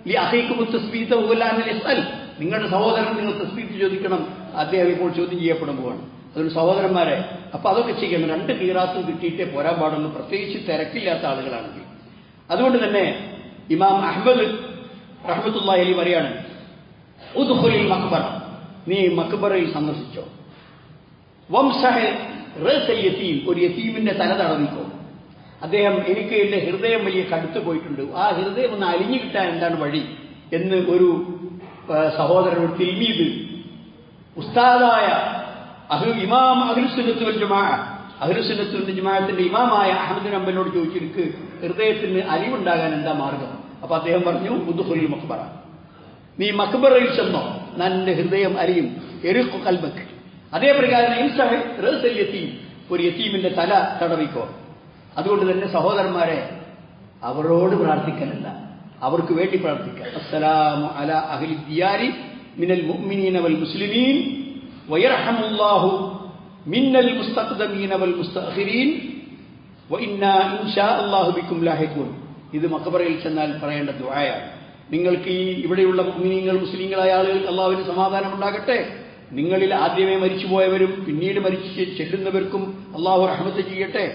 ലി അഖീകും തസ്ബീത വലാ അൻ യസ്അൽ, നിങ്ങളുടെ സഹോദരൻ നിങ്ങൾ തസ്ബീത്ത് ചോദിക്കണം, അദ്ദേഹം ഇപ്പോൾ ചോദ്യം ചെയ്യപ്പെടാൻ പോവാണ്. അതൊരു സഹോദരന്മാരെ, അപ്പൊ അതൊക്കെ ചെയ്യണം. 2 ഖീറാത്തും കിട്ടിയിട്ടേ പോരാൻ പാടുള്ളൂ, പ്രത്യേകിച്ച് തിരക്കില്ലാത്ത ആളുകളാണെങ്കിൽ. അതുകൊണ്ട് തന്നെ ഇമാം അഹ്മദ് റഹ്മത്തുള്ളാഹി അലൈഹി പറയാണ്, ഉദ്ഖുലിൽ മഖ്ബറ, നീ മഖ്ബറയിൽ സന്ദർശിച്ചോ. വംസഹ് റഅസൽ യതീം, ഒരു യതീമിന്റെ തല തടവിക്കോ. അദ്ദേഹം എനിക്ക് എന്റെ ഹൃദയം വലിയ കടുത്തു പോയിട്ടുണ്ട്, ആ ഹൃദയം ഒന്ന് അലിഞ്ഞു കിട്ടാൻ എന്താണ് വഴി എന്ന് ഒരു സഹോദരനോട് തിൽമീദ് ഉസ്താദായ ഇമാം അഹ്ലുസുന്നത്ത് വൽ ജമാഅ, അഹ്ലുസുന്നത്ത് വൽ ജമാഅത്തിന്റെ ഇമാമായ അഹ്മദ് ബിൻ ഹംബലിനോട് ചോദിച്ചു, എനിക്ക് ഹൃദയത്തിന് അലിവുണ്ടാകാൻ എന്താ മാർഗം? അപ്പൊ അദ്ദേഹം പറഞ്ഞു, ഉദ്ഖുലിൽ മഖ്ബറ, നീ മഖ്ബറയിൽ ചെന്നോ, നിന്റെ ഹൃദയം അലിയും. എറിഖു ഖൽബക്. അതേ പ്രകാരം ഇൻസഹ് റഅസൽ യതീം, ഒരു യതീമിന്റെ തല തടവിക്കോ. അതുകൊണ്ട് തന്നെ സഹോദരന്മാരെ, അവരോട് പ്രാർത്ഥിക്കലല്ല, അവർക്ക് വേണ്ടി പ്രാർത്ഥിക്കുക. അസ്സലാമു അലാ അഹ്ലി ദിയാരി മിനൽ മുഅ്മിനീന വൽ മുസ്ലിമീൻ വയർഹമുല്ലാഹു മിന്നൽ മുസ്തഖ്ദമീന വൽ മുസ്തഅഖിരീൻ വഇന്നാ ഇൻഷാ അല്ലാഹു ബിക്കും ലാഹിഖൂൻ. ഇത് മഖബറയിൽ ചെന്നാൽ പറയേണ്ട ദുആയാണ്. നിങ്ങൾക്ക് ഈ ഇവിടെയുള്ള മുഅ്മിനീങ്ങൾ, മുസ്ലിങ്ങളായ ആളുകൾ അല്ലാഹുവിന് സമാധാനം ഉണ്ടാകട്ടെ. നിങ്ങളിൽ ആദ്യമേ മരിച്ചുപോയവരും പിന്നീട് മരിച്ചു ചെല്ലുന്നവർക്കും അല്ലാഹു റഹ്മത്ത് ചെയ്യട്ടെ.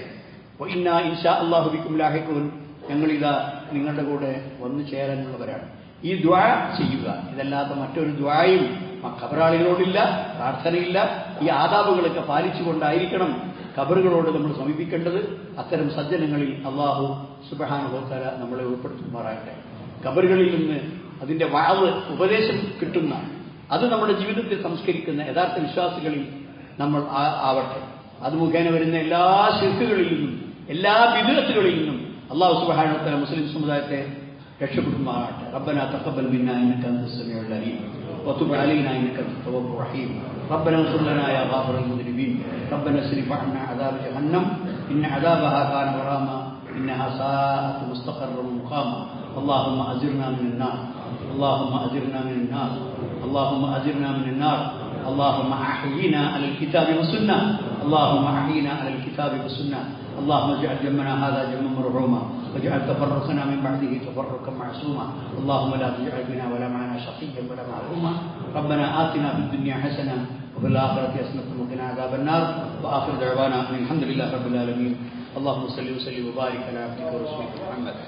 വഇന്നാ ഇൻഷാ അല്ലാഹു ബിക്കും ലാഹിഖൂൻ, ഞങ്ങളിതാ നിങ്ങളുടെ കൂടെ വന്നു ചേരാനുള്ളവരാണ്. ഈ ദുആ ചെയ്യുക. ഇതല്ലാത്ത മറ്റൊരു ദുആയും ഖബറാളികളോടില്ല, പ്രാർത്ഥനയില്ല. ഈ ആദാബുകളൊക്കെ പാലിച്ചുകൊണ്ടായിരിക്കണം ഖബറുകളോട് നമ്മൾ സമീപിക്കേണ്ടത്. അത്തരം സജ്ജനങ്ങളിൽ അല്ലാഹു സുബ്ഹാനഹു വ തആല നമ്മളെ ഉൾപ്പെടുത്തുമാറാകട്ടെ. ഖബറുകളിൽ നിന്ന് അതിന്റെ വഅദ്, ഉപദേശം കിട്ടുന്ന, അത് നമ്മുടെ ജീവിതത്തിൽ സംസ്കരിക്കുന്ന യഥാർത്ഥ വിശ്വാസികളിൽ നമ്മൾ ആവട്ടെ. അത് മുഖേന വരുന്ന എല്ലാ ശിർക്കുകളിൽ നിന്നും, എല്ലാ ബിദ്അത്തുകളിൽ നിന്നും അല്ലാഹു സുബ്ഹാനഹു വ തആല മുസ്ലിം സമുദായത്തെ രക്ഷപ്പെടുത്തുമാറാകട്ടെ. റബ്ബനാ തഖബ്ബൽ മിന്നാ ഇന്നക അൻതസ് സമീഉൽ അലീം وتب علينا إنك أنت التواب الرحيم. ربنا اغفر لنا يا غافر المذنبين. ربنا اصرف عنا عذاب جهنم إن عذابها كان غراما إنها ساءت مستقرا ومقاما. اللهم أجرنا من النار، اللهم أجرنا من النار، اللهم أجرنا من النار. اللهم أحينا على الكتاب والسنة، اللهم أحينا على الكتاب والسنة. اللهم اجعل جمعنا هذا جمعا مرحوما واجعل تفرقنا من بعده تفرقا معصوما. اللهم لا تجعل بنا ولا معنا شقيا ولا محروما. ربنا آتنا في الدنيا حسنة وفي الآخرة حسنة وقنا عذاب النار. وآخر دعوانا الحمد لله رب العالمين. اللهم صل وسلم وبارك على عبدك ورسولك محمد.